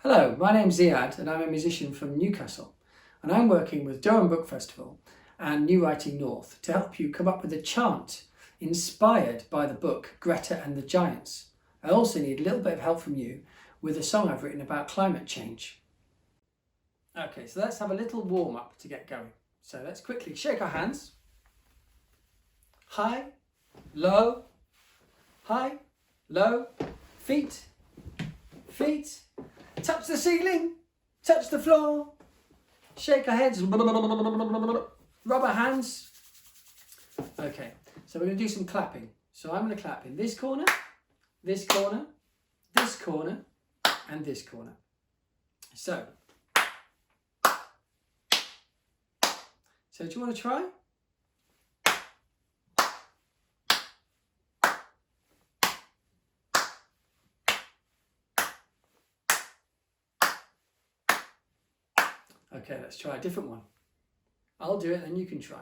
Hello, my name's Ziad and I'm a musician from Newcastle, and I'm working with Durham Book Festival and New Writing North to help you come up with a chant inspired by the book Greta and the Giants. I also need a little bit of help from you with a song I've written about climate change. Okay, so let's have a little warm up to get going. So let's quickly shake our hands. High, low, high, low, feet, feet, touch the ceiling, touch the floor, shake our heads, rub our hands. Okay, so we're going to do some clapping. So I'm going to clap in this corner, this corner, this corner, and this corner. So do you want to try? Okay, let's try a different one. I'll do it and you can try.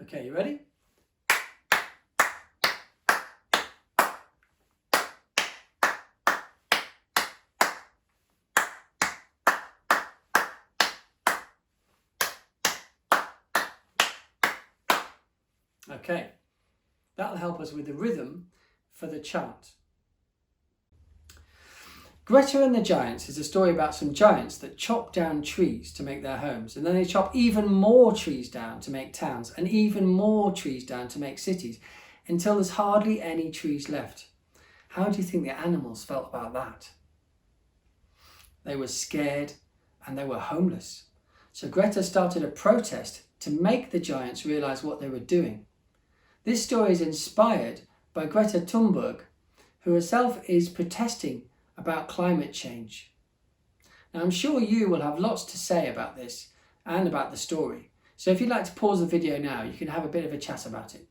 Okay, you ready? Okay, that'll help us with the rhythm for the chant. Greta and the Giants is a story about some giants that chop down trees to make their homes, and then they chop even more trees down to make towns, and even more trees down to make cities, until there's hardly any trees left. How do you think the animals felt about that? They were scared and they were homeless. So Greta started a protest to make the giants realise what they were doing. This story is inspired by Greta Thunberg, who herself is protesting about climate change. Now, I'm sure you will have lots to say about this and about the story. So if you'd like to pause the video now, you can have a bit of a chat about it.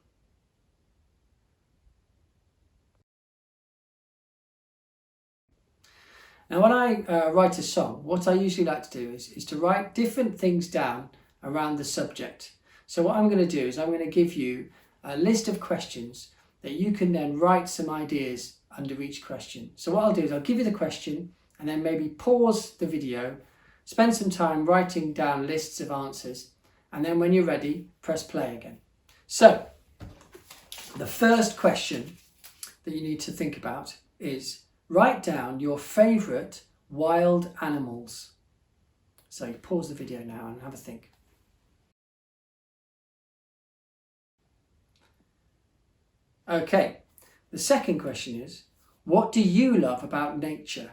Now, when I write a song, what I usually like to do is to write different things down around the subject. So what I'm going to do is I'm going to give you a list of questions that you can then write some ideas under each question. So what I'll do is I'll give you the question and then maybe pause the video, spend some time writing down lists of answers, and then when you're ready, press play again. So the first question that you need to think about is write down your favourite wild animals. So you pause the video now and have a think. Okay, the second question is, what do you love about nature?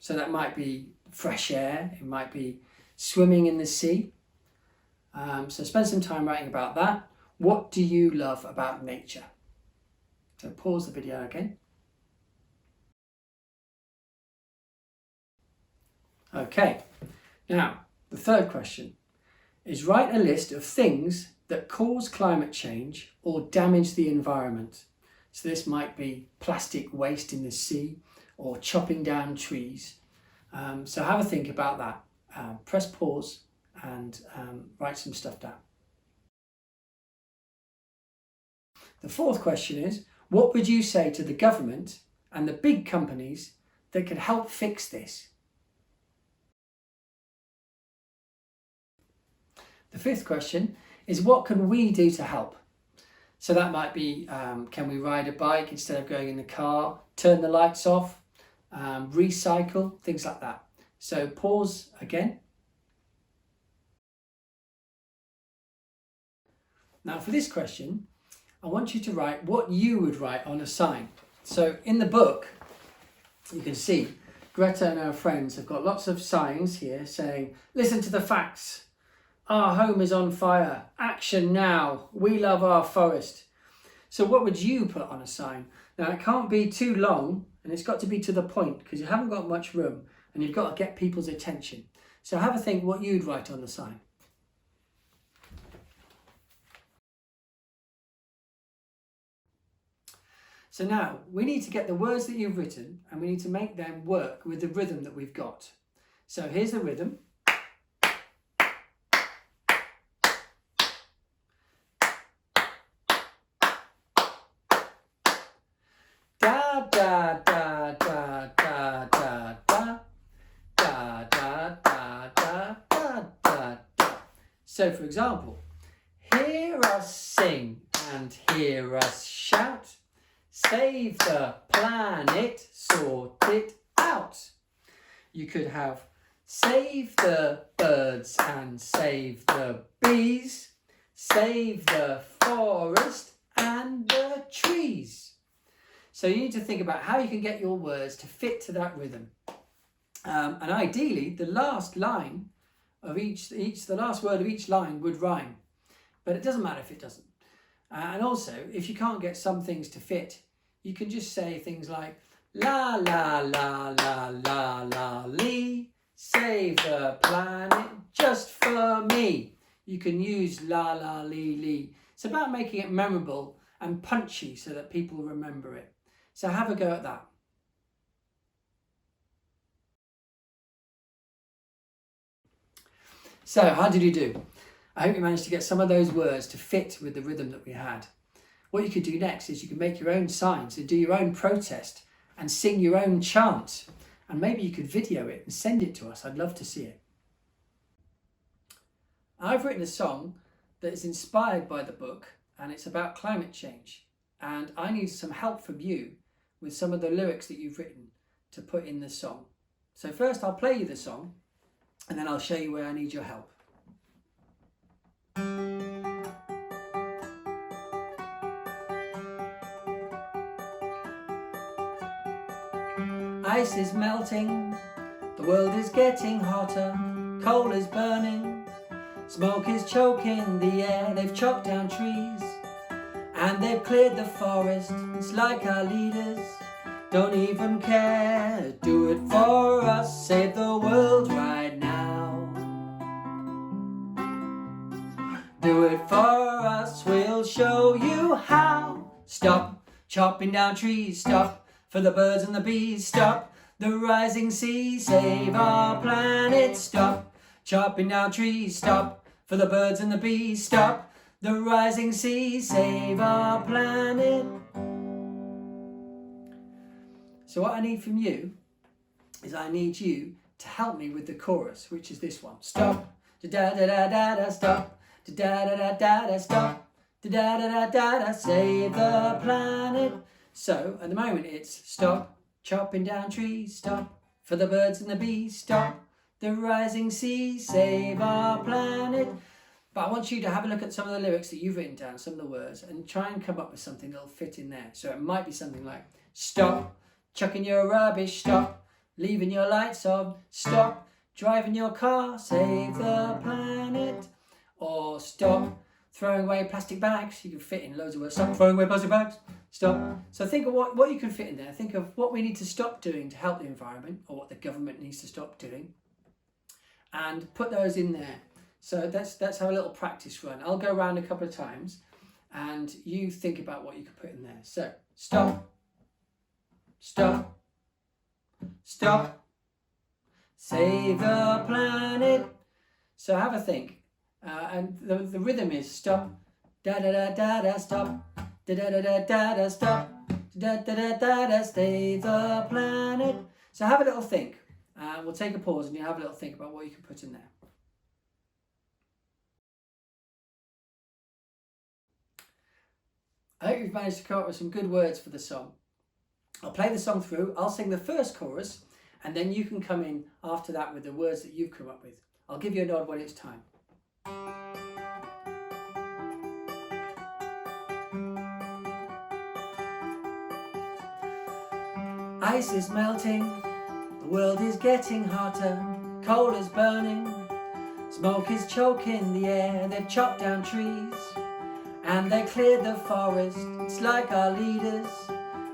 So that might be fresh air, it might be swimming in the sea. So spend some time writing about that. What do you love about nature? So pause the video again. Okay, now the third question is write a list of things that cause climate change or damage the environment. So this might be plastic waste in the sea or chopping down trees. So have a think about that. Press pause and write some stuff down. The fourth question is, what would you say to the government and the big companies that could help fix this? The fifth question is, what can we do to help? So that might be, can we ride a bike instead of going in the car, turn the lights off, recycle, things like that. So pause again. Now for this question, I want you to write what you would write on a sign. So in the book, you can see Greta and her friends have got lots of signs here saying, listen to the facts. Our home is on fire. Action now. We love our forest. So what would you put on a sign? Now it can't be too long and it's got to be to the point because you haven't got much room and you've got to get people's attention. So have a think what you'd write on the sign. So now we need to get the words that you've written and we need to make them work with the rhythm that we've got. So here's the rhythm. da da da da da da da da da da da da da da. So for example, hear us sing and hear us shout. Save the planet, sort it out. You could have save the birds and save the bees. Save the forest and the trees. So you need to think about how you can get your words to fit to that rhythm. And ideally, the last line of the last word of each line would rhyme. But it doesn't matter if it doesn't. And also, if you can't get some things to fit, you can just say things like la la la la la la lee, save the planet just for me. You can use la la lee lee. It's about making it memorable and punchy so that people remember it. So have a go at that. So how did you do? I hope you managed to get some of those words to fit with the rhythm that we had. What you could do next is you can make your own signs and do your own protest and sing your own chant. And maybe you could video it and send it to us. I'd love to see it. I've written a song that is inspired by the book, and it's about climate change. And I need some help from you with some of the lyrics that you've written to put in the song. So first I'll play you the song, and then I'll show you where I need your help. Ice is melting, the world is getting hotter, coal is burning, smoke is choking the air, they've chopped down trees, and they've cleared the forest. It's like our leaders don't even care. Do it for us, save the world right now. Do it for us, we'll show you how. Stop chopping down trees, stop for the birds and the bees, stop the rising sea, save our planet. Stop chopping down trees, stop for the birds and the bees, stop the rising sea, save our planet. So what I need from you is I need you to help me with the chorus, which is this one. Stop, da da da da da da, stop, da da da da da da, stop, da da da da da da, save the planet. So at the moment it's stop chopping down trees, stop for the birds and the bees, stop the rising sea, save our planet. But I want you to have a look at some of the lyrics that you've written down, some of the words, and try and come up with something that'll fit in there. So it might be something like stop chucking your rubbish, stop leaving your lights on, stop driving your car, save the planet. Or stop throwing away plastic bags. You can fit in loads of words. Stop throwing away plastic bags. Stop. So think of what you can fit in there. Think of what we need to stop doing to help the environment, or what the government needs to stop doing, and put those in there. So let's have a little practice run. I'll go around a couple of times and you think about what you can put in there. So stop, stop, stop, save the planet. So have a think. And the rhythm is stop, da da da da da, stop, da da da da da da, stop, da da da da da, save the planet. So have a little think. We'll take a pause and you have a little think about what you can put in there. I hope you've managed to come up with some good words for the song. I'll play the song through, I'll sing the first chorus, and then you can come in after that with the words that you've come up with. I'll give you a nod when it's time. Ice is melting, the world is getting hotter, coal is burning, smoke is choking the air, they've chopped down trees, and they cleared the forest. It's like our leaders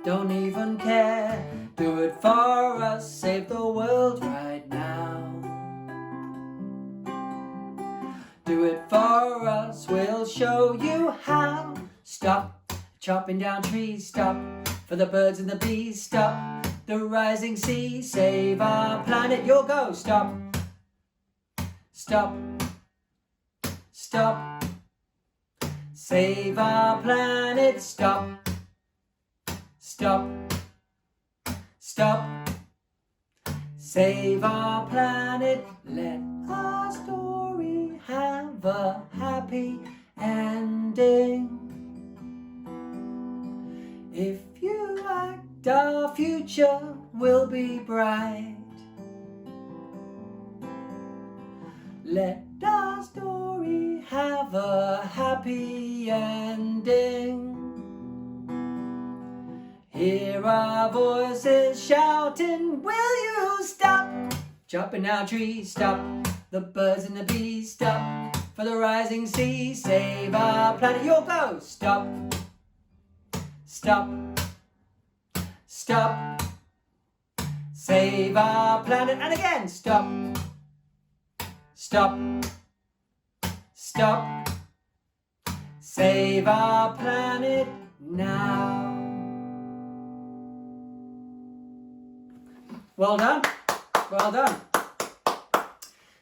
don't even care. Do it for us, save the world right now. Do it for us, we'll show you how. Stop chopping down trees, stop for the birds and the bees, stop the rising sea, save our planet. You'll go. Stop, stop, stop, save our planet. Stop, stop, stop. Save our planet, let our story have a happy ending. If you act, our future will be bright. Let our story have a happy ending. Hear our voices shouting, will you stop? Chopping down trees, stop. The birds and the bees, stop. For the rising sea, save our planet. You'll go, stop. Stop. Stop. Save our planet. And again, stop. Stop. Stop. Save our planet now. Well done. Well done.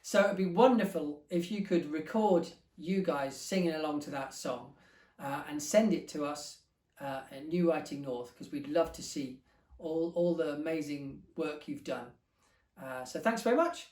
So it'd be wonderful if you could record you guys singing along to that song and send it to us at New Writing North, because we'd love to see all the amazing work you've done. So thanks very much.